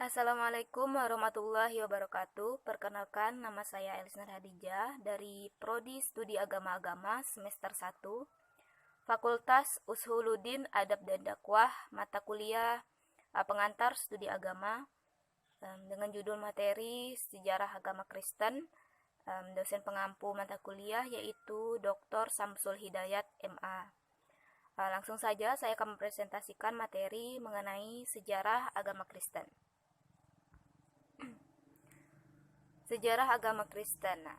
Assalamualaikum warahmatullahi wabarakatuh. Perkenalkan, nama saya Elisnar Hadijah dari Prodi Studi Agama-Agama semester 1, Fakultas Ushuluddin Adab dan Dakwah, mata kuliah pengantar studi agama, dengan judul materi Sejarah Agama Kristen. Dosen pengampu mata kuliah yaitu Dr. Samsul Hidayat, MA. Langsung saja saya akan mempresentasikan materi mengenai sejarah agama Kristen. Sejarah agama Kristen.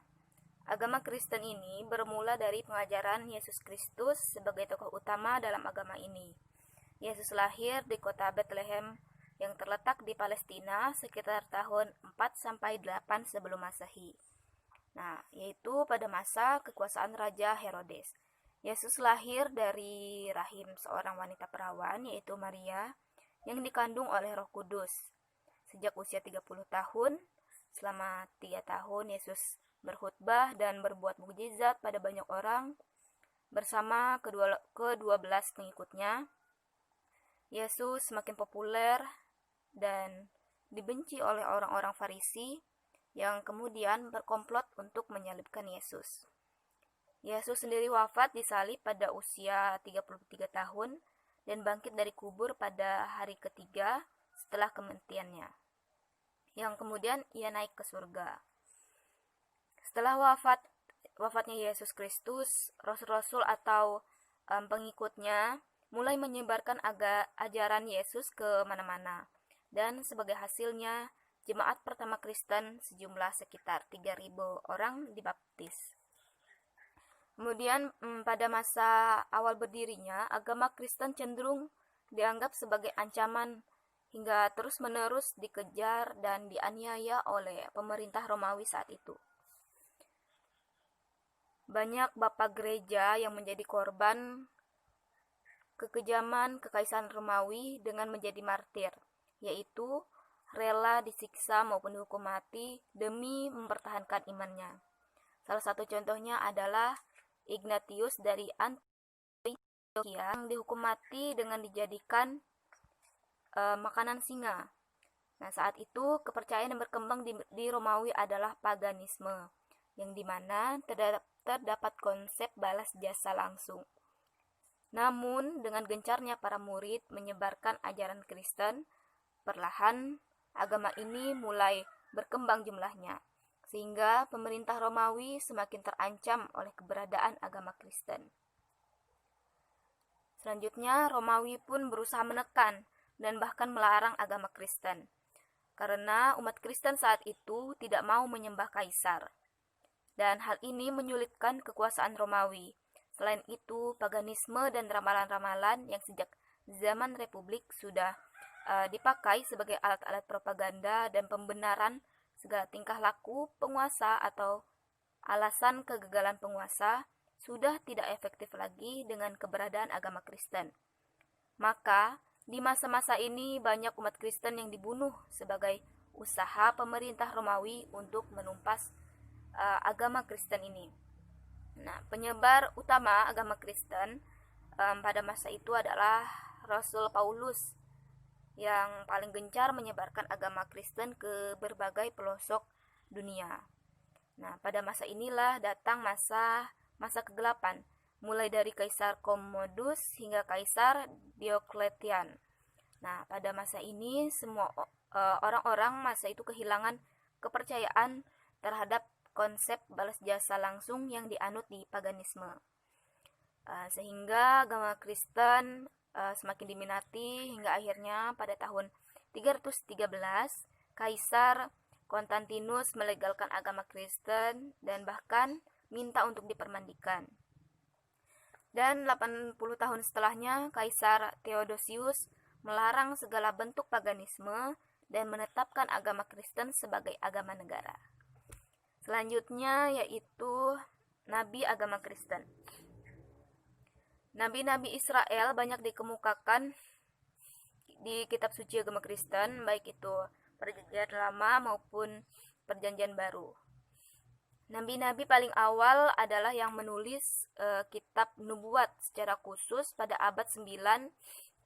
Agama Kristen ini bermula dari pengajaran Yesus Kristus sebagai tokoh utama dalam agama ini. Yesus lahir di kota Bethlehem yang terletak di Palestina sekitar tahun 4-8 sebelum Masehi. Yaitu pada masa kekuasaan Raja Herodes. Yesus lahir dari rahim seorang wanita perawan yaitu Maria yang dikandung oleh Roh Kudus. Sejak usia 30 tahun, selama 3 tahun Yesus berkhutbah dan berbuat mukjizat pada banyak orang bersama ke-12 pengikutnya. Yesus semakin populer dan dibenci oleh orang-orang Farisi yang kemudian berkomplot untuk menyalibkan Yesus. Yesus sendiri wafat disalib pada usia 33 tahun dan bangkit dari kubur pada hari ketiga setelah kematiannya, yang kemudian ia naik ke surga. Setelah wafatnya Yesus Kristus, rasul-rasul atau pengikutnya mulai menyebarkan ajaran Yesus ke mana-mana, dan sebagai hasilnya jemaat pertama Kristen sejumlah sekitar 3.000 orang dibaptis. Kemudian pada masa awal berdirinya, agama Kristen cenderung dianggap sebagai ancaman hingga terus-menerus dikejar dan dianiaya oleh pemerintah Romawi saat itu. Banyak bapak gereja yang menjadi korban kekejaman Kekaisaran Romawi dengan menjadi martir, yaitu rela disiksa maupun dihukum mati demi mempertahankan imannya. Salah satu contohnya adalah Ignatius dari Antioquia yang dihukum mati dengan dijadikan makanan singa. Saat itu kepercayaan yang berkembang di Romawi adalah paganisme, yang dimana terdapat konsep balas jasa langsung. Namun dengan gencarnya para murid menyebarkan ajaran Kristen, perlahan agama ini mulai berkembang jumlahnya, sehingga pemerintah Romawi semakin terancam oleh keberadaan agama Kristen. Selanjutnya, Romawi pun berusaha menekan dan bahkan melarang agama Kristen, karena umat Kristen saat itu tidak mau menyembah kaisar, dan hal ini menyulitkan kekuasaan Romawi. Selain itu, paganisme dan ramalan-ramalan yang sejak zaman Republik sudah dipakai sebagai alat-alat propaganda dan pembenaran segala tingkah laku penguasa atau alasan kegagalan penguasa sudah tidak efektif lagi dengan keberadaan agama Kristen. Maka, di masa-masa ini banyak umat Kristen yang dibunuh sebagai usaha pemerintah Romawi untuk menumpas agama Kristen ini. Penyebar utama agama Kristen pada masa itu adalah Rasul Paulus yang paling gencar menyebarkan agama Kristen ke berbagai pelosok dunia. Pada masa inilah datang masa kegelapan, mulai dari Kaisar Commodus hingga Kaisar Diocletian. Pada masa ini semua orang-orang masa itu kehilangan kepercayaan terhadap konsep balas jasa langsung yang dianut di paganisme, sehingga agama Kristen semakin diminati hingga akhirnya pada tahun 313 Kaisar Konstantinus melegalkan agama Kristen dan bahkan minta untuk dipermandikan. Dan 80 tahun setelahnya Kaisar Theodosius melarang segala bentuk paganisme dan menetapkan agama Kristen sebagai agama negara. Selanjutnya yaitu Nabi agama Kristen. Nabi-nabi Israel banyak dikemukakan di kitab suci agama Kristen, baik itu Perjanjian Lama maupun Perjanjian Baru. Nabi-nabi paling awal adalah yang menulis kitab nubuat secara khusus pada abad 9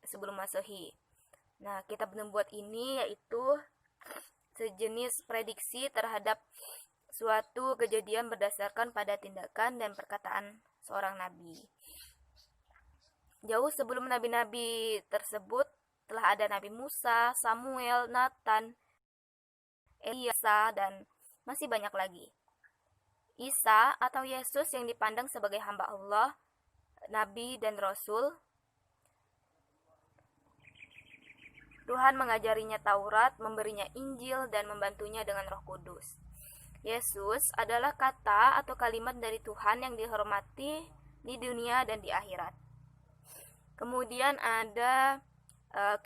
sebelum Masehi. Kitab nubuat ini yaitu sejenis prediksi terhadap suatu kejadian berdasarkan pada tindakan dan perkataan seorang nabi. Jauh sebelum nabi-nabi tersebut telah ada Nabi Musa, Samuel, Nathan, Elisa, dan masih banyak lagi. Isa atau Yesus yang dipandang sebagai hamba Allah, Nabi dan Rasul. Tuhan mengajarinya Taurat, memberinya Injil, dan membantunya dengan Roh Kudus. Yesus adalah kata atau kalimat dari Tuhan yang dihormati di dunia dan di akhirat. Kemudian ada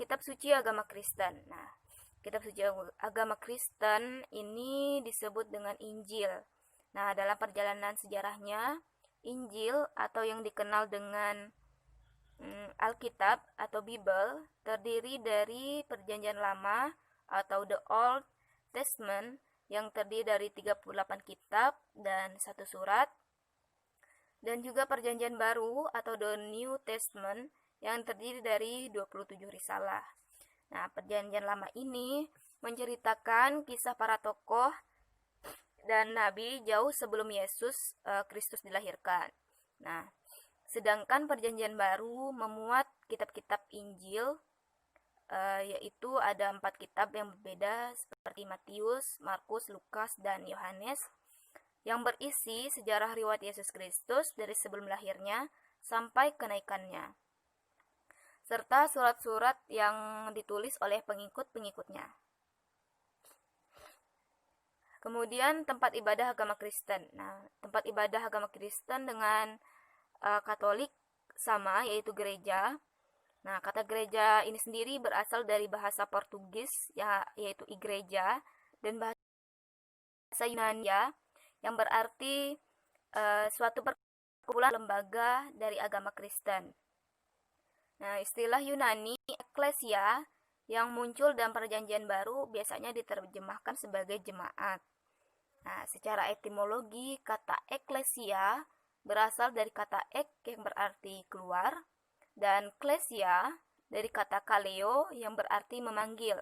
kitab suci agama Kristen. Nah, kitab suci agama Kristen ini disebut dengan Injil. Nah, dalam perjalanan sejarahnya, Injil atau yang dikenal dengan Alkitab atau Bible terdiri dari Perjanjian Lama atau The Old Testament yang terdiri dari 38 kitab dan 1 surat, dan juga Perjanjian Baru atau The New Testament yang terdiri dari 27 risalah. Nah, Perjanjian Lama ini menceritakan kisah para tokoh dan nabi jauh sebelum Yesus Kristus dilahirkan. Nah, sedangkan Perjanjian Baru memuat kitab-kitab Injil, yaitu ada 4 kitab yang berbeda seperti Matius, Markus, Lukas, dan Yohanes, yang berisi sejarah riwayat Yesus Kristus dari sebelum lahirnya sampai kenaikannya, serta surat-surat yang ditulis oleh pengikut-pengikutnya. Kemudian tempat ibadah agama Kristen. Nah, tempat ibadah agama Kristen dengan Katolik sama, yaitu gereja. Nah, kata gereja ini sendiri berasal dari bahasa Portugis, yaitu igreja, dan bahasa Yunani yang berarti suatu perkumpulan lembaga dari agama Kristen. Nah, istilah Yunani eklesia yang muncul dalam Perjanjian Baru biasanya diterjemahkan sebagai jemaat. Nah, secara etimologi, kata eklesia berasal dari kata ek yang berarti keluar, dan klesia dari kata kaleo yang berarti memanggil.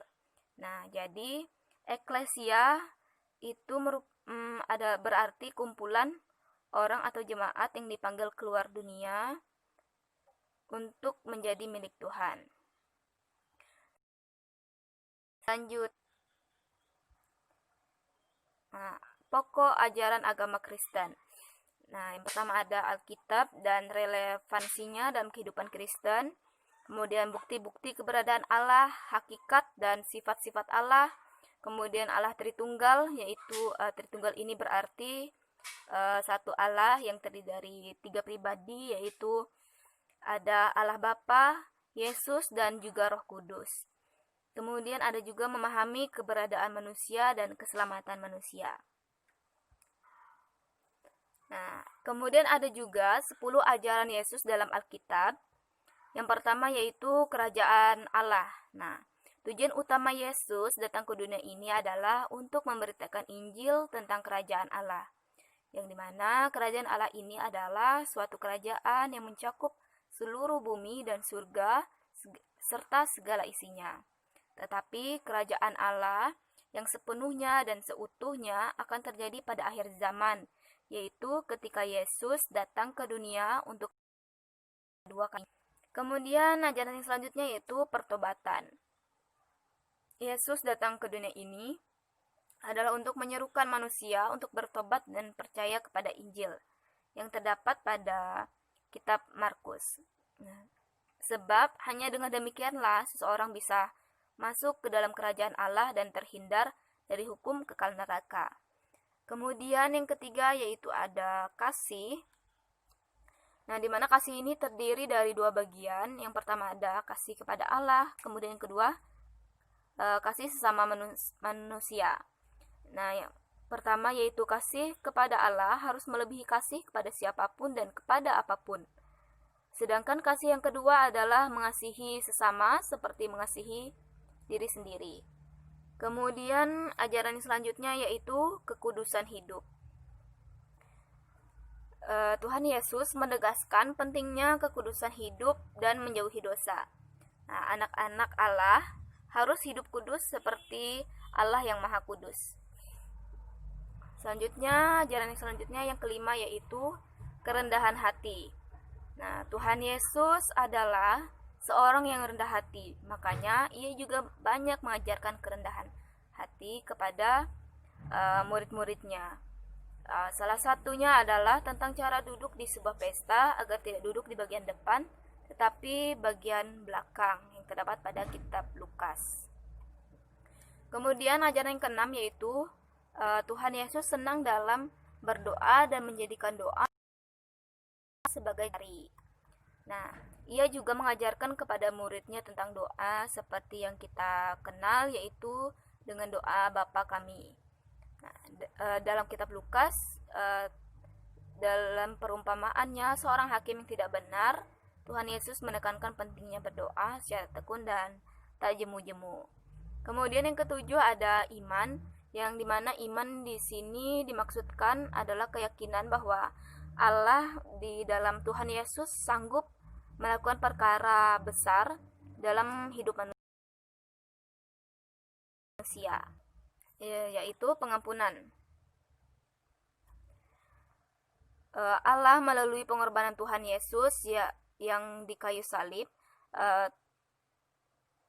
Nah, jadi eklesia itu ada berarti kumpulan orang atau jemaat yang dipanggil keluar dunia untuk menjadi milik Tuhan. Lanjut. Nah, pokok ajaran agama Kristen. Nah, yang pertama ada Alkitab dan relevansinya dalam kehidupan Kristen. Kemudian bukti-bukti keberadaan Allah, hakikat dan sifat-sifat Allah. Kemudian Allah Tritunggal, yaitu Tritunggal ini berarti satu Allah yang terdiri dari 3 pribadi, yaitu ada Allah Bapa, Yesus, dan juga Roh Kudus. Kemudian ada juga memahami keberadaan manusia dan keselamatan manusia. Nah, kemudian ada juga 10 ajaran Yesus dalam Alkitab. Yang pertama yaitu kerajaan Allah. Nah, tujuan utama Yesus datang ke dunia ini adalah untuk memberitakan Injil tentang kerajaan Allah. Yang dimana kerajaan Allah ini adalah suatu kerajaan yang mencakup seluruh bumi dan surga serta segala isinya. Tetapi kerajaan Allah yang sepenuhnya dan seutuhnya akan terjadi pada akhir zaman, yaitu ketika Yesus datang ke dunia untuk kedua kali. Kemudian ajaran yang selanjutnya yaitu pertobatan. Yesus datang ke dunia ini adalah untuk menyerukan manusia untuk bertobat dan percaya kepada Injil yang terdapat pada kitab Markus. Nah, sebab hanya dengan demikianlah seseorang bisa masuk ke dalam kerajaan Allah dan terhindar dari hukum kekal neraka. Kemudian yang ketiga yaitu ada kasih. Nah, di mana kasih ini terdiri dari 2 bagian. Yang pertama ada kasih kepada Allah, kemudian yang kedua kasih sesama manusia. Nah, yang pertama yaitu kasih kepada Allah harus melebihi kasih kepada siapapun dan kepada apapun. Sedangkan kasih yang kedua adalah mengasihi sesama seperti mengasihi diri sendiri. Kemudian ajaran selanjutnya yaitu kekudusan hidup. Tuhan Yesus menegaskan pentingnya kekudusan hidup dan menjauhi dosa. Nah, anak-anak Allah harus hidup kudus seperti Allah yang Maha Kudus. Selanjutnya, ajaran yang selanjutnya yang kelima yaitu kerendahan hati. Nah, Tuhan Yesus adalah seorang yang rendah hati. Makanya ia juga banyak mengajarkan kerendahan hati kepada murid-muridnya. Salah satunya adalah tentang cara duduk di sebuah pesta agar tidak duduk di bagian depan, tetapi bagian belakang yang terdapat pada kitab Lukas. Kemudian ajaran yang keenam yaitu Tuhan Yesus senang dalam berdoa dan menjadikan doa sebagai hari. Nah, ia juga mengajarkan kepada muridnya tentang doa seperti yang kita kenal, yaitu dengan doa Bapa Kami. Nah, dalam kitab Lukas, dalam perumpamaannya seorang hakim yang tidak benar, Tuhan Yesus menekankan pentingnya berdoa secara tekun dan tak jemu-jemu. Kemudian yang ketujuh ada iman, yang dimana iman di sini dimaksudkan adalah keyakinan bahwa Allah di dalam Tuhan Yesus sanggup melakukan perkara besar dalam hidup manusia, yaitu pengampunan. Allah melalui pengorbanan Tuhan Yesus yang di kayu salib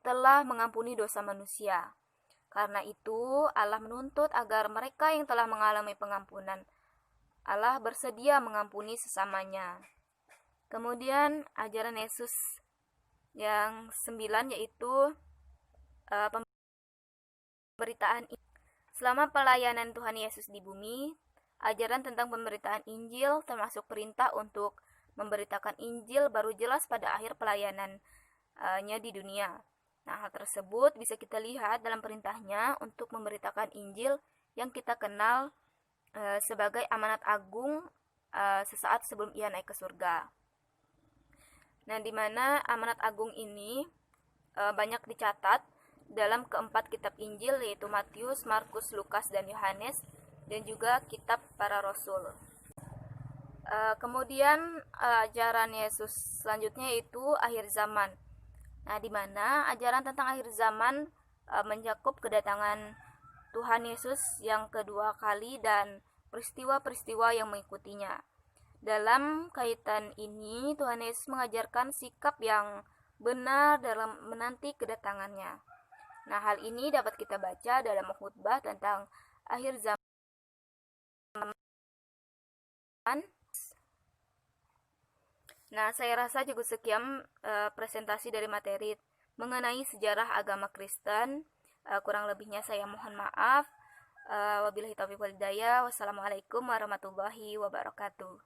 telah mengampuni dosa manusia. Karena itu, Allah menuntut agar mereka yang telah mengalami pengampunan, Allah bersedia mengampuni sesamanya. Kemudian, ajaran Yesus yang 9 yaitu pemberitaan. Selama pelayanan Tuhan Yesus di bumi, ajaran tentang pemberitaan Injil termasuk perintah untuk memberitakan Injil baru jelas pada akhir pelayanannya di dunia. Nah, hal tersebut bisa kita lihat dalam perintahnya untuk memberitakan Injil yang kita kenal sebagai amanat agung sesaat sebelum ia naik ke surga. Nah, di mana amanat agung ini banyak dicatat dalam keempat kitab Injil, yaitu Matius, Markus, Lukas, dan Yohanes, dan juga kitab para Rasul. Kemudian ajaran Yesus selanjutnya yaitu akhir zaman. Nah, di mana ajaran tentang akhir zaman mencakup kedatangan Tuhan Yesus yang kedua kali dan peristiwa-peristiwa yang mengikutinya. Dalam kaitan ini, Tuhan Yesus mengajarkan sikap yang benar dalam menanti kedatangannya. Nah, hal ini dapat kita baca dalam khutbah tentang akhir zaman. Nah, saya rasa cukup sekian presentasi dari materi mengenai sejarah agama Kristen. Kurang lebihnya saya mohon maaf. Wabillahi taufiq wal hidayah. Wassalamualaikum warahmatullahi wabarakatuh.